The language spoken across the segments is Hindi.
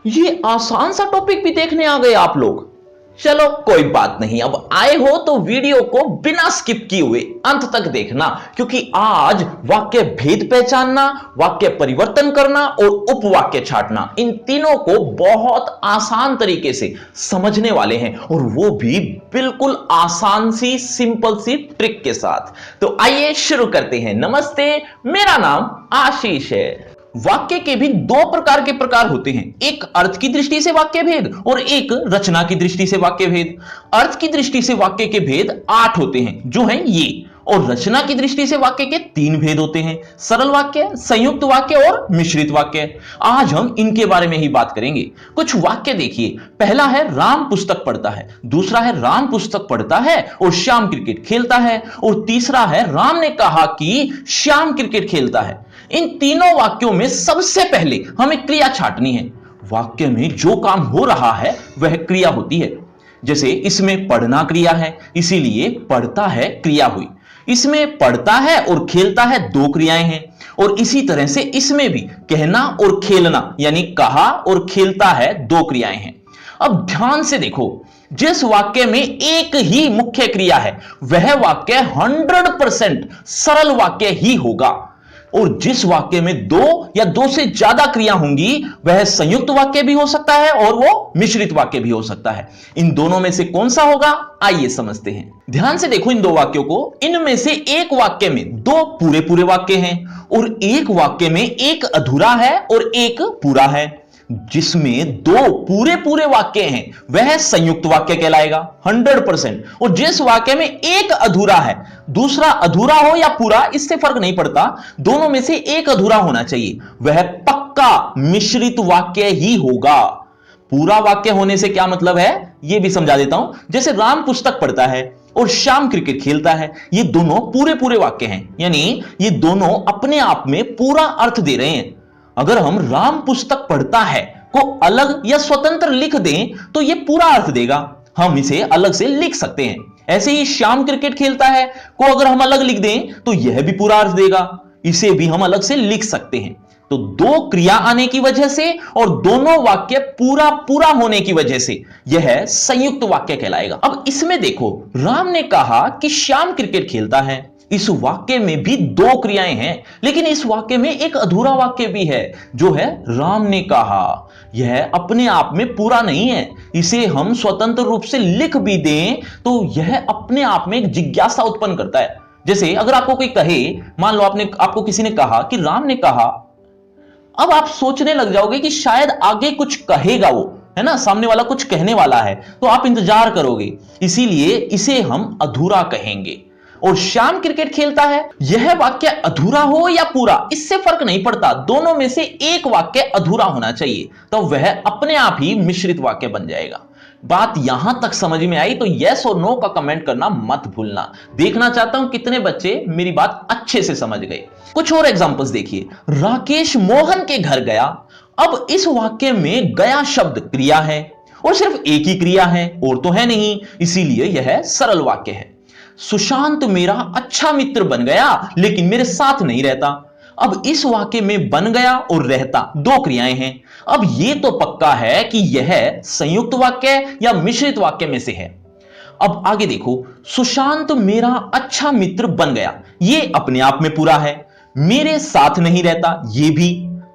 ये आसान सा टॉपिक भी देखने आ गए आप लोग। चलो कोई बात नहीं, अब आए हो तो वीडियो को बिना स्किप किए हुए अंत तक देखना, क्योंकि आज वाक्य भेद पहचानना, वाक्य परिवर्तन करना और उपवाक्य छांटना, इन तीनों को बहुत आसान तरीके से समझने वाले हैं, और वो भी बिल्कुल आसान सी सिंपल सी ट्रिक के साथ। तो आइए शुरू करते हैं। नमस्ते, मेरा नाम आशीष है। वाक्य के भी दो प्रकार के प्रकार होते हैं, एक अर्थ की दृष्टि से वाक्य भेद और एक रचना की दृष्टि से वाक्य भेद। अर्थ की दृष्टि से वाक्य के भेद 8 होते हैं, जो हैं ये, और रचना की दृष्टि से वाक्य के 3 भेद होते हैं, सरल वाक्य, संयुक्त वाक्य और मिश्रित वाक्य। आज हम इनके बारे में ही बात करेंगे। कुछ वाक्य देखिए, पहला है राम पुस्तक पढ़ता है, दूसरा है राम पुस्तक पढ़ता है और श्याम क्रिकेट खेलता है, और तीसरा है राम ने कहा कि श्याम क्रिकेट खेलता है। इन तीनों वाक्यों में सबसे पहले हमें क्रिया छांटनी है। वाक्य में जो काम हो रहा है वह क्रिया होती है। जैसे इसमें पढ़ना क्रिया है, इसीलिए पढ़ता है क्रिया हुई। इसमें पढ़ता है और खेलता है, 2 क्रियाएं हैं। और इसी तरह से इसमें भी कहना और खेलना यानी कहा और खेलता है, 2 क्रियाएं हैं। अब ध्यान से देखो, जिस वाक्य में एक ही मुख्य क्रिया है वह वाक्य 100% सरल वाक्य ही होगा, और जिस वाक्य में 2 या 2 से ज्यादा क्रिया होंगी वह संयुक्त वाक्य भी हो सकता है और वो मिश्रित वाक्य भी हो सकता है। इन दोनों में से कौन सा होगा, आइए समझते हैं। ध्यान से देखो इन 2 वाक्यों को। इनमें से एक वाक्य में 2 पूरे पूरे वाक्य हैं और एक वाक्य में एक अधूरा है और एक पूरा है। जिसमें 2 पूरे पूरे वाक्य हैं वह संयुक्त वाक्य कहलाएगा 100%, और जिस वाक्य में एक अधूरा है, दूसरा अधूरा हो या पूरा इससे फर्क नहीं पड़ता, दोनों में से एक अधूरा होना चाहिए, वह पक्का मिश्रित वाक्य ही होगा। पूरा वाक्य होने से क्या मतलब है यह भी समझा देता हूं। जैसे राम पुस्तक पढ़ता है और श्याम क्रिकेट खेलता है, ये दोनों पूरे पूरे वाक्य हैं, यानी ये दोनों अपने आप में पूरा अर्थ दे रहे हैं। अगर हम राम पुस्तक पढ़ता है को अलग या स्वतंत्र लिख दें तो यह पूरा अर्थ देगा, हम इसे अलग से लिख सकते हैं। ऐसे ही श्याम क्रिकेट खेलता है को अगर हम अलग लिख दें तो यह भी पूरा अर्थ देगा, इसे भी हम अलग से लिख सकते हैं। तो 2 क्रिया आने की वजह से और दोनों वाक्य पूरा पूरा होने की वजह से यह संयुक्त वाक्य कहलाएगा। अब इसमें देखो, राम ने कहा कि श्याम क्रिकेट खेलता है, इस वाक्य में भी 2 क्रियाएं हैं, लेकिन इस वाक्य में एक अधूरा वाक्य भी है जो है राम ने कहा। यह अपने आप में पूरा नहीं है, इसे हम स्वतंत्र रूप से लिख भी दें तो यह अपने आप में एक जिज्ञासा उत्पन्न करता है। जैसे अगर आपको कोई कहे, मान लो आपको किसी ने कहा कि राम ने कहा, अब आप सोचने लग जाओगे कि शायद आगे कुछ कहेगा वो, है ना, सामने वाला कुछ कहने वाला है, तो आप इंतजार करोगे, इसीलिए इसे हम अधूरा कहेंगे। और श्याम क्रिकेट खेलता है, यह वाक्य अधूरा हो या पूरा इससे फर्क नहीं पड़ता, दोनों में से एक वाक्य अधूरा होना चाहिए, तो वह अपने आप ही मिश्रित वाक्य बन जाएगा। बात यहां तक समझ में आई तो यस और नो का कमेंट करना मत भूलना। देखना चाहता हूं कितने बच्चे मेरी बात अच्छे से समझ गए। कुछ और एग्जांपल्स देखिए। राकेश मोहन के घर गया, अब इस वाक्य में गया शब्द क्रिया है और सिर्फ एक ही क्रिया है और तो है नहीं, इसीलिए यह सरल वाक्य है। सुशांत मेरा अच्छा मित्र बन गया लेकिन मेरे साथ नहीं रहता, अब इस वाक्य में बन गया और रहता 2 क्रियाएं हैं। अब यह तो पक्का है कि यह संयुक्त वाक्य या मिश्रित वाक्य में से है। अब आगे देखो, सुशांत मेरा अच्छा मित्र बन गया, यह अपने आप में पूरा है, मेरे साथ नहीं रहता यह भी,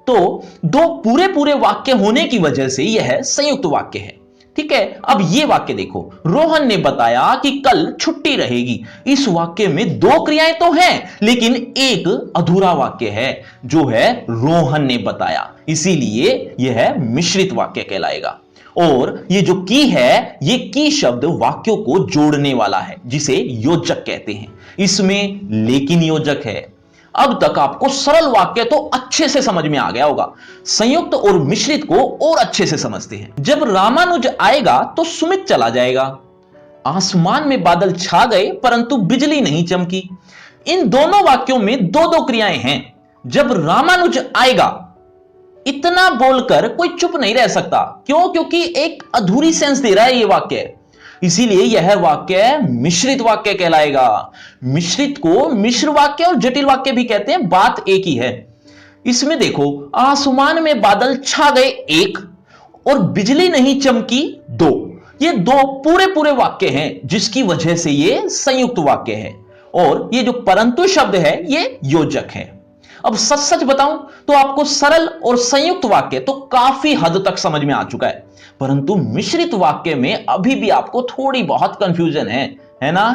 तो 2 पूरे पूरे वाक्य होने की वजह से यह संयुक्त वाक्य है। ठीक है, अब ये वाक्य देखो, रोहन ने बताया कि कल छुट्टी रहेगी, इस वाक्य में 2 क्रियाएं तो हैं लेकिन एक अधूरा वाक्य है जो है रोहन ने बताया, इसीलिए यह मिश्रित वाक्य कहलाएगा। और ये जो की है, ये की शब्द वाक्यों को जोड़ने वाला है जिसे योजक कहते हैं, इसमें लेकिन योजक है। अब तक आपको सरल वाक्य तो अच्छे से समझ में आ गया होगा, संयुक्त और मिश्रित को और अच्छे से समझते हैं। जब रामानुज आएगा तो सुमित चला जाएगा, आसमान में बादल छा गए परंतु बिजली नहीं चमकी। इन दोनों वाक्यों में 2 क्रियाएं हैं। जब रामानुज आएगा, इतना बोलकर कोई चुप नहीं रह सकता, क्यों? क्योंकि एक अधूरी सेंस दे रहा है यह वाक्य, इसीलिए यह वाक्य मिश्रित वाक्य कहलाएगा। मिश्रित को मिश्र वाक्य और जटिल वाक्य भी कहते हैं, बात एक ही है। इसमें देखो, आसमान में बादल छा गए एक, और बिजली नहीं चमकी दो। ये दो पूरे पूरे वाक्य हैं जिसकी वजह से ये संयुक्त वाक्य है, और ये जो परंतु शब्द है ये योजक है। अब सच सच बताऊं तो आपको सरल और संयुक्त वाक्य तो काफी हद तक समझ में आ चुका है, परंतु मिश्रित वाक्य में अभी भी आपको थोड़ी बहुत कंफ्यूजन है ना?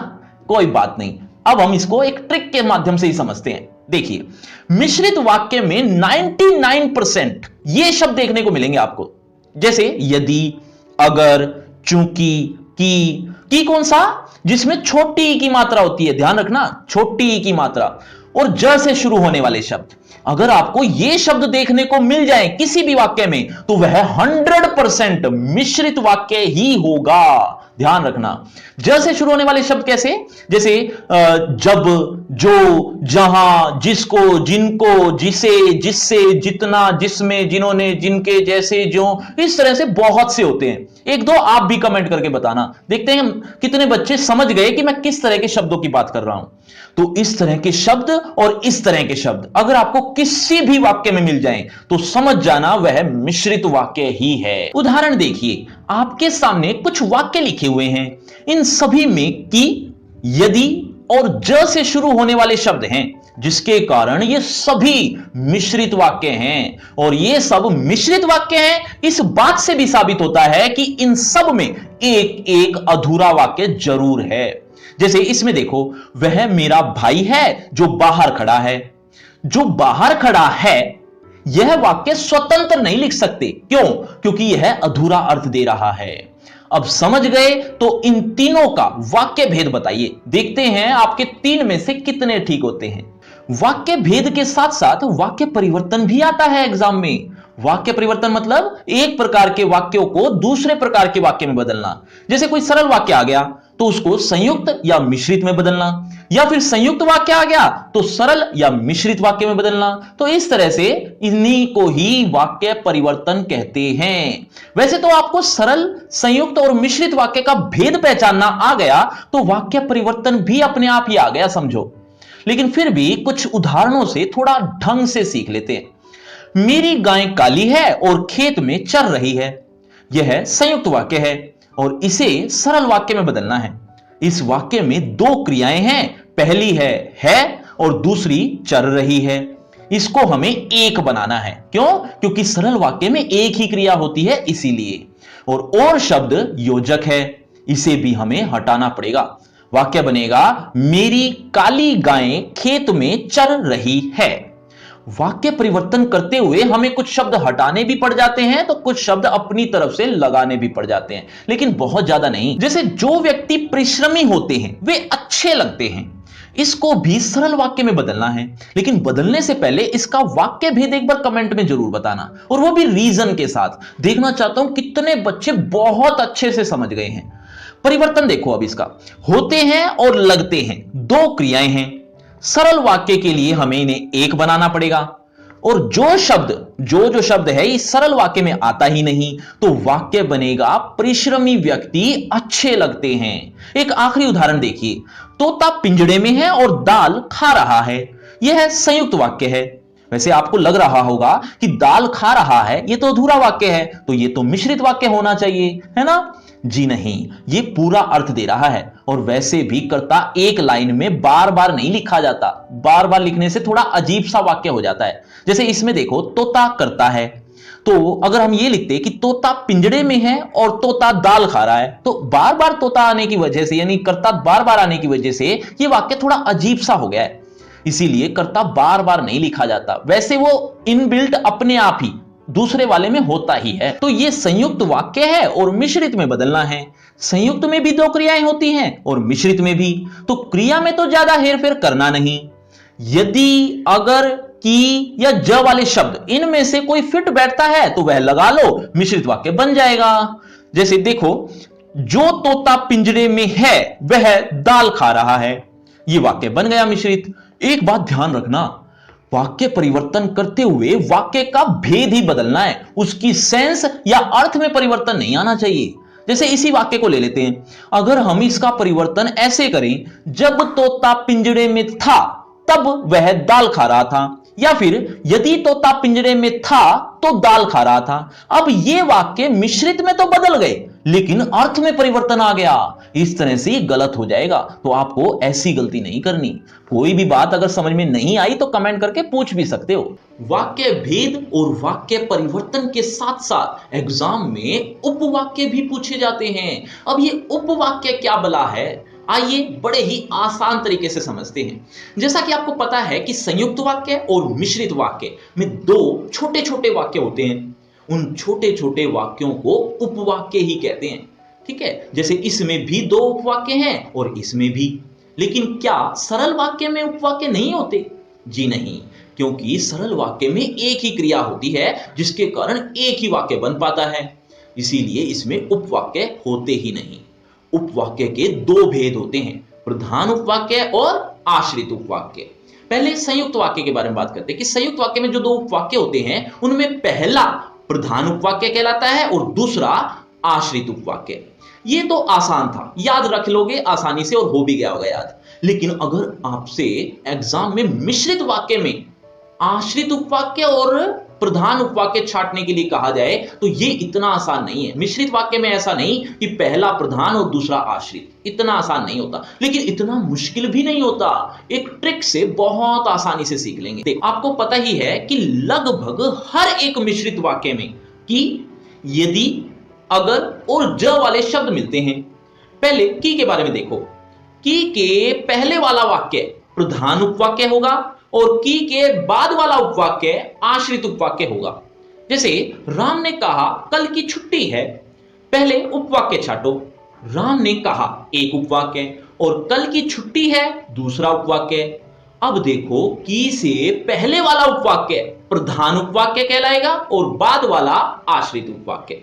कोई बात नहीं, अब हम इसको एक ट्रिक के माध्यम से ही समझते हैं। देखिए, मिश्रित वाक्य में 99% ये शब्द देखने को मिलेंगे आपको, जैसे यदि, अगर, चूंकि, की कौन सा? जिसमें छोटी ई की मात्रा होती है, ध्यान रखना, छोटी ई की मात्रा, और ज से शुरू होने वाले शब्द। अगर आपको ये शब्द देखने को मिल जाए किसी भी वाक्य में तो वह 100% मिश्रित वाक्य ही होगा। ध्यान रखना, ज से शुरू होने वाले शब्द कैसे? जैसे जब, जो, जहां, जिसको, जिनको, जिसे, जिससे, जितना, जिसमें, जिन्होंने, जिनके, जैसे, जो, इस तरह से बहुत से होते हैं। एक दो आप भी कमेंट करके बताना, देखते हैं कितने बच्चे समझ गए कि मैं किस तरह के शब्दों की बात कर रहा हूं। तो इस तरह के शब्द और इस तरह के शब्द अगर आपको किसी भी वाक्य में मिल जाएं तो समझ जाना वह मिश्रित वाक्य ही है। उदाहरण देखिए, आपके सामने कुछ वाक्य लिखे हुए हैं, इन सभी में की, यदि और ज से शुरू होने वाले शब्द हैं, जिसके कारण ये सभी मिश्रित वाक्य हैं। और ये सब मिश्रित वाक्य हैं, इस बात से भी साबित होता है कि इन सब में एक एक अधूरा वाक्य जरूर है। जैसे इसमें देखो, वह मेरा भाई है जो बाहर खड़ा है। जो बाहर खड़ा है, यह वाक्य स्वतंत्र नहीं लिख सकते। क्यों? क्योंकि यह अधूरा अर्थ दे रहा है। अब समझ गए तो इन तीनों का वाक्य भेद बताइए, देखते हैं आपके 3 में से कितने ठीक होते हैं। वाक्य भेद के साथ साथ वाक्य परिवर्तन भी आता है एग्जाम में। वाक्य परिवर्तन मतलब एक प्रकार के वाक्यों को दूसरे प्रकार के वाक्य में बदलना। जैसे कोई सरल वाक्य आ गया तो उसको संयुक्त या मिश्रित में बदलना, या फिर संयुक्त वाक्य आ गया तो सरल या मिश्रित वाक्य में बदलना। तो इस तरह से इन्हीं को ही वाक्य परिवर्तन कहते हैं। वैसे तो आपको सरल, संयुक्त और मिश्रित वाक्य का भेद पहचानना आ गया तो वाक्य परिवर्तन भी अपने आप ही आ गया समझो। लेकिन फिर भी कुछ उदाहरणों से थोड़ा ढंग से सीख लेते हैं। मेरी गाय काली है और खेत में चर रही है, यह संयुक्त वाक्य है और इसे सरल वाक्य में बदलना है। इस वाक्य में 2 क्रियाएं हैं, पहली है और दूसरी चर रही है। इसको हमें एक बनाना है। क्यों? क्योंकि सरल वाक्य में एक ही क्रिया होती है इसीलिए। और शब्द योजक है, इसे भी हमें हटाना पड़ेगा। वाक्य बनेगा मेरी काली गाय खेत में चर रही है। वाक्य परिवर्तन करते हुए हमें कुछ शब्द हटाने भी पड़ जाते हैं तो कुछ शब्द अपनी तरफ से लगाने भी पड़ जाते हैं, लेकिन बहुत ज्यादा नहीं। जैसे जो व्यक्ति परिश्रमी होते हैं वे अच्छे लगते हैं, इसको भी सरल वाक्य में बदलना है। लेकिन बदलने से पहले इसका वाक्य भेद एक बार कमेंट में जरूर बताना, और वो भी रीजन के साथ। देखना चाहता हूं कितने बच्चे बहुत अच्छे से समझ गए हैं। परिवर्तन देखो, अब इसका होते हैं और लगते हैं 2 क्रियाएं हैं। सरल वाक्य के लिए हमें इन्हें एक बनाना पड़ेगा, और जो शब्द है इस सरल वाक्य में आता ही नहीं तो वाक्य बनेगा परिश्रमी व्यक्ति अच्छे लगते हैं। एक आखिरी उदाहरण देखिए, तोता पिंजड़े में है और दाल खा रहा है, यह संयुक्त वाक्य है। वैसे आपको लग रहा होगा कि दाल खा रहा है ये तो अधूरा वाक्य है, तो ये तो मिश्रित वाक्य होना चाहिए, है ना? जी नहीं, ये पूरा अर्थ दे रहा है। और वैसे भी कर्ता एक लाइन में बार बार नहीं लिखा जाता, बार बार लिखने से थोड़ा अजीब सा वाक्य हो जाता है। जैसे इसमें देखो, तोता करता है, तो अगर हम ये लिखते कि तोता पिंजड़े में है और तोता दाल खा रहा है, तो बार बार तोता आने की वजह से, यानी कर्ता बार बार आने की वजह से ये वाक्य थोड़ा अजीब सा हो गया है। इसीलिए कर्ता बार बार नहीं लिखा जाता। वैसे वो इनबिल्ट अपने आप ही दूसरे वाले में होता ही है। तो ये संयुक्त वाक्य है और मिश्रित में बदलना है। संयुक्त में भी 2 क्रियाएं होती हैं और मिश्रित में भी, तो क्रिया में तो ज्यादा हेरफेर करना नहीं। यदि, अगर, की या ज वाले शब्द इनमें से कोई फिट बैठता है तो वह लगा लो, मिश्रित वाक्य बन जाएगा। जैसे देखो, जो तोता पिंजरे में है वह दाल खा रहा है, यह वाक्य बन गया मिश्रित। एक बात ध्यान रखना, वाक्य परिवर्तन करते हुए वाक्य का भेद ही बदलना है, उसकी सेंस या अर्थ में परिवर्तन नहीं आना चाहिए। जैसे इसी वाक्य को ले लेते हैं, अगर हम इसका परिवर्तन ऐसे करें, जब तोता पिंजड़े में था तब वह दाल खा रहा था, या फिर यदि तोता पिंजरे में था तो दाल खा रहा था। अब ये वाक्य मिश्रित में तो बदल गए लेकिन अर्थ में परिवर्तन आ गया। इस तरह से ये गलत हो जाएगा, तो आपको ऐसी गलती नहीं करनी। कोई भी बात अगर समझ में नहीं आई तो कमेंट करके पूछ भी सकते हो। वाक्य भेद और वाक्य परिवर्तन के साथ साथ एग्जाम में उपवाक्य भी पूछे जाते हैं। अब ये उपवाक्य क्या बला है, आइए बड़े ही आसान तरीके से समझते हैं। जैसा कि आपको पता है कि संयुक्त वाक्य और मिश्रित वाक्य में दो छोटे छोटे वाक्य होते हैं। उन छोटे छोटे वाक्यों को उपवाक्य ही कहते हैं। ठीक है, जैसे इसमें भी दो उपवाक्य हैं और इसमें भी। लेकिन क्या सरल वाक्य में उपवाक्य नहीं होते? जी नहीं, क्योंकि सरल वाक्य में एक ही क्रिया होती है जिसके कारण एक ही वाक्य बन पाता है, इसीलिए इसमें उपवाक्य होते ही नहीं। उपवाक्य के दो भेद होते हैं, प्रधान उपवाक्य और आश्रित उपवाक्य। पहले संयुक्त वाक्य के बारे में बात करते हैं कि संयुक्त वाक्य में जो दो उपवाक्य होते हैं उनमें पहला प्रधान उपवाक्य कहलाता है और दूसरा आश्रित उपवाक्य। ये तो आसान था, याद रख लोगे आसानी से और हो भी गया होगा याद। लेकिन अगर आपसे एग्जाम में मिश्रित वाक्य में आश्रित उपवाक्य और प्रधान उपवाक्य छांटने के लिए कहा जाए तो ये इतना आसान नहीं है। मिश्रित वाक्य में ऐसा नहीं कि पहला प्रधान और दूसरा आश्रित, इतना आसान नहीं होता, लेकिन इतना मुश्किल भी नहीं होता। एक ट्रिक से बहुत आसानी से सीख लेंगे। आपको पता ही है कि लगभग हर एक मिश्रित वाक्य में कि, यदि, अगर और ज वाले शब्द मिलते हैं। पहले की के बारे में देखो, की के पहले वाला वाक्य प्रधान उपवाक्य होगा और की के बाद वाला उपवाक्य आश्रित उपवाक्य होगा। जैसे राम ने कहा कल की छुट्टी है, पहले उपवाक्य छाटो। राम ने कहा एक उपवाक्य और कल की छुट्टी है दूसरा उपवाक्य। अब देखो की से पहले वाला उपवाक्य प्रधान उपवाक्य कहलाएगा और बाद वाला आश्रित उपवाक्य।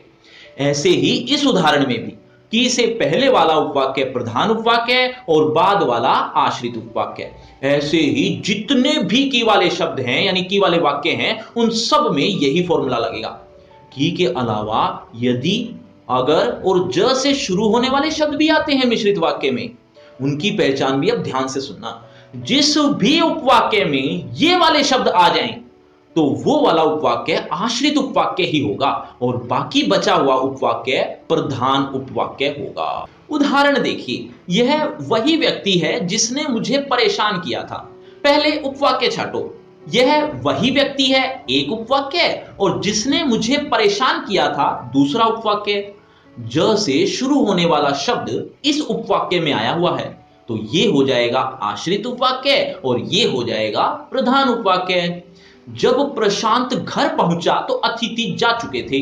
ऐसे ही इस उदाहरण में भी की से पहले वाला उपवाक्य प्रधान उपवाक्य और बाद वाला आश्रित उपवाक्य। ऐसे ही जितने भी की वाले शब्द हैं यानी की वाले वाक्य हैं उन सब में यही फॉर्मूला लगेगा। की के अलावा यदि, अगर और ज से शुरू होने वाले शब्द भी आते हैं मिश्रित वाक्य में, उनकी पहचान भी अब ध्यान से सुनना। जिस भी उपवाक्य में ये वाले शब्द आ जाएं तो वो वाला उपवाक्य आश्रित उपवाक्य ही होगा और बाकी बचा हुआ उपवाक्य प्रधान उपवाक्य होगा। उदाहरण देखिए, यह वही व्यक्ति है जिसने मुझे परेशान किया था, पहले उपवाक्य छाटो। यह वही व्यक्ति है एक उपवाक्य और जिसने मुझे परेशान किया था दूसरा उपवाक्य। ज से शुरू होने वाला शब्द इस उपवाक्य में आया हुआ है तो ये हो जाएगा आश्रित उपवाक्य और ये हो जाएगा प्रधान उपवाक्य। जब प्रशांत घर पहुंचा तो अतिथि जा चुके थे।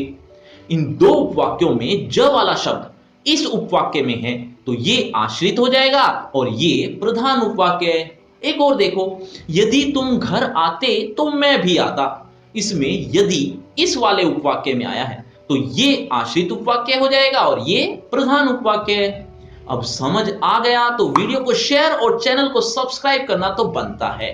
इन दो उपवाक्यों में ज वाला शब्द इस उपवाक्य में है तो ये आश्रित हो जाएगा और ये प्रधान उपवाक्य है। एक और देखो, यदि तुम घर आते तो मैं भी आता। इसमें यदि इस वाले उपवाक्य में आया है तो ये आश्रित उपवाक्य हो जाएगा और ये प्रधान उपवाक्य है। अब समझ आ गया तो वीडियो को शेयर और चैनल को सब्सक्राइब करना तो बनता है।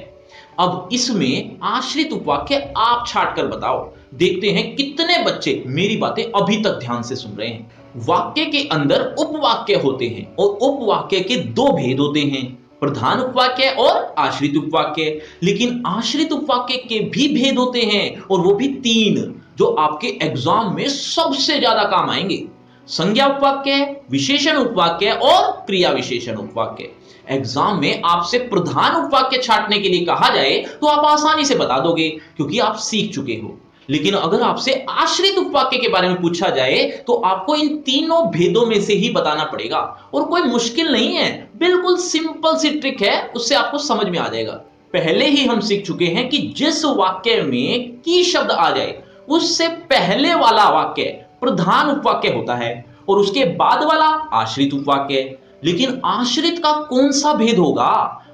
अब इसमें आश्रित उपवाक्य आप छाट कर बताओ, देखते हैं कितने बच्चे मेरी बातें अभी तक ध्यान से सुन रहे हैं। वाक्य के अंदर उपवाक्य होते हैं और उपवाक्य के दो भेद होते हैं, प्रधान उपवाक्य और आश्रित उपवाक्य। लेकिन आश्रित उपवाक्य के भी भेद होते हैं और वो भी तीन, जो आपके एग्जाम में सबसे ज्यादा काम आएंगे। संज्ञा उपवाक्य, विशेषण उपवाक्य और क्रिया विशेषण उपवाक्य। एग्जाम में आपसे प्रधान उपवाक्य छांटने के लिए कहा जाए तो आप आसानी से बता दोगे क्योंकि आप सीख चुके हो। लेकिन अगर आपसे आश्रित उपवाक्य के बारे में पूछा जाए तो आपको इन तीनों भेदों में से ही बताना पड़ेगा और कोई मुश्किल नहीं है, बिल्कुल सिंपल सी ट्रिक है, उससे आपको समझ में आ जाएगा। पहले ही हम सीख चुके हैं कि जिस वाक्य में की शब्द आ जाए उससे पहले वाला वाक्य प्रधान उपवाक्य होता है और उसके बाद वाला आश्रित उपवाक्य। लेकिन आश्रित का कौन सा भेद होगा?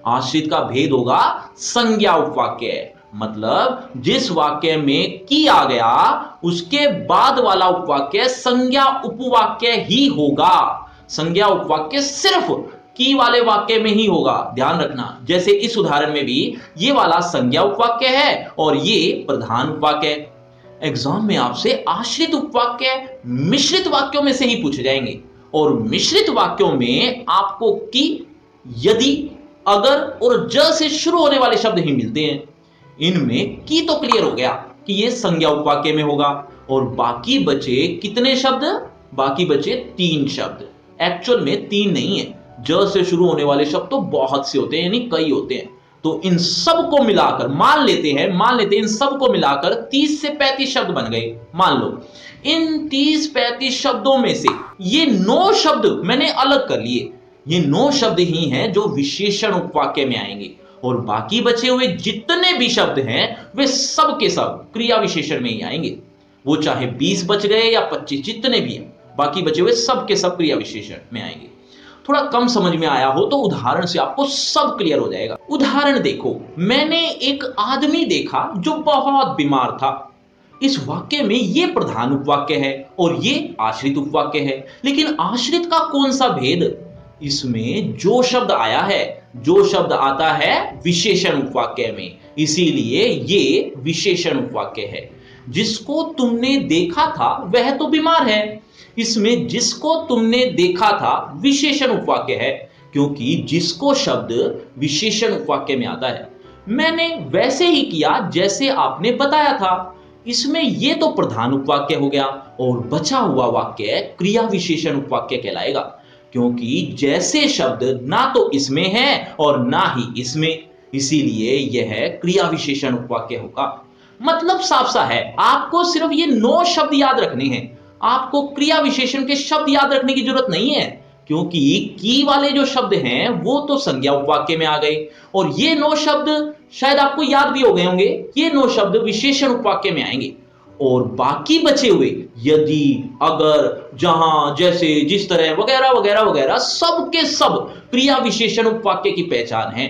आश्रित का भेद होगा संज्ञा उपवाक्य। मतलब जिस वाक्य में की आ गया उसके बाद वाला उपवाक्य संज्ञा उपवाक्य ही होगा। संज्ञा उपवाक्य सिर्फ की वाले वाक्य में ही होगा, ध्यान रखना। जैसे इस उदाहरण में भी ये वाला संज्ञा उपवाक्य है और ये प्रधान उपवाक्य। एग्जाम में आपसे आश्रित उपवाक्य मिश्रित वाक्यों में से ही पूछे जाएंगे और मिश्रित वाक्यों में आपको की, यदि, अगर और ज से शुरू होने वाले शब्द ही मिलते हैं। इनमें की तो क्लियर हो गया कि ये संज्ञा उपवाक्य में होगा और बाकी बचे कितने शब्द? बाकी बचे 3 शब्द। एक्चुअल में 3 नहीं है, ज से शुरू होने वाले शब्द तो बहुत से होते हैं, यानी कई होते हैं। तो इन सब को मिलाकर मान लेते हैं इन सब को मिलाकर 30 से 35 शब्द बन गए। मान लो इन 30-35 शब्दों में से ये 9 शब्द मैंने अलग कर लिए। ये 9 शब्द ही हैं जो विशेषण उपवाक्य में आएंगे और बाकी बचे हुए जितने भी शब्द हैं वे सब के सब क्रिया विशेषण में ही आएंगे। वो चाहे 20 बच गए या 25, जितने भी हैं, बाकी बचे हुए सब के सब क्रिया विशेषण में आएंगे। थोड़ा कम समझ में आया हो तो उदाहरण से आपको सब क्लियर हो जाएगा। उदाहरण देखो, मैंने एक आदमी देखा जो बहुत बीमार था। इस वाक्य में ये प्रधान उपवाक्य है और ये आश्रित उपवाक्य है, लेकिन आश्रित का कौन सा भेद? इसमें जो शब्द आया है, जो शब्द आता है विशेषण उपवाक्य में, इसीलिए ये विशेषण उपवाक्य है। जिसको तुमने देखा था वह तो बीमार है, इसमें जिसको तुमने देखा था विशेषण उपवाक्य है, क्योंकि जिसको शब्द विशेषण उपवाक्य में आता है। मैंने वैसे ही किया जैसे आपने बताया था। इसमें यह तो प्रधान उपवाक्य हो गया और बचा हुआ वाक्य क्रिया विशेषण उपवाक्य कहलाएगा, क्योंकि जैसे शब्द ना तो इसमें है और ना ही इसमें, इसीलिए यह क्रिया विशेषण उपवाक्य होगा। मतलब साफ सा है, आपको सिर्फ ये 9 शब्द याद रखने हैं। आपको क्रिया विशेषण के शब्द याद रखने की जरूरत नहीं है, क्योंकि की वाले जो शब्द हैं वो तो संज्ञा उपवाक्य में आ गए और ये 9 शब्द शायद आपको याद भी हो गए होंगे। ये 9 शब्द विशेषण उपवाक्य में आएंगे और बाकी बचे हुए यदि, अगर, जहां, जैसे, जिस तरह वगैरह वगैरह वगैरह सब के सब क्रिया विशेषण उपवाक्य की पहचान है।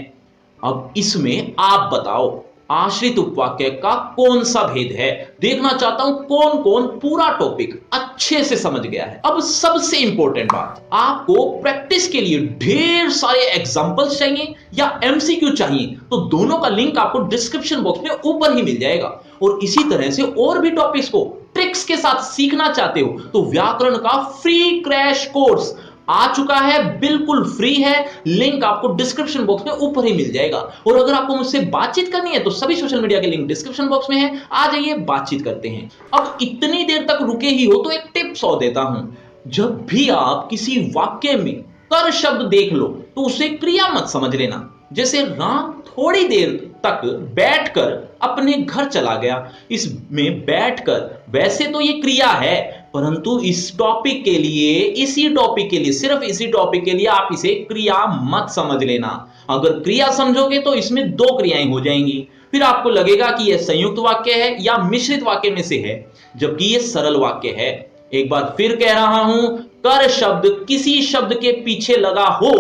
अब इसमें आप बताओ आश्रित उपवाक्य का कौन सा भेद है? देखना चाहता हूं कौन कौन पूरा टॉपिक अच्छे से समझ गया है। अब सबसे इंपॉर्टेंट बात, आपको प्रैक्टिस के लिए ढेर सारे एग्जांपल्स चाहिए या एमसीक्यू चाहिए, तो दोनों का लिंक आपको डिस्क्रिप्शन बॉक्स में ऊपर ही मिल जाएगा। और इसी तरह से और भी टॉपिक्स को ट्रिक्स के साथ सीखना चाहते हो तो व्याकरण का फ्री क्रैश कोर्स आ चुका है, बिल्कुल फ्री है। लिंक आपको डिस्क्रिप्शन बॉक्स में ऊपर ही मिल जाएगा। और अगर आपको मुझसे बातचीत करनी है तो सभी सोशल मीडिया के लिंक डिस्क्रिप्शन बॉक्स में है, आ जाइए, बातचीत करते हैं। अब इतनी देर तक रुके ही हो तो एक टिप्स और देता हूं, जब भी आप किसी वाक्य में कर शब्द देख लो तो उसे क्रिया मत समझ लेना। जैसे राम थोड़ी देर तक बैठकर अपने घर चला गया, इसमें बैठकर वैसे तो ये क्रिया है, परंतु इस टॉपिक के लिए, इसी टॉपिक के लिए, सिर्फ इसी टॉपिक के लिए आप इसे क्रिया मत समझ लेना। अगर क्रिया समझोगे तो इसमें 2 क्रियाएं हो जाएंगी, फिर आपको लगेगा कि यह संयुक्त वाक्य है या मिश्रित वाक्य में से है, जबकि यह सरल वाक्य है। एक बार फिर कह रहा हूं, कर शब्द किसी शब्द के पीछे लगा हो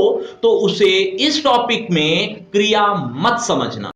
तो उसे इस टॉपिक में क्रिया मत समझना।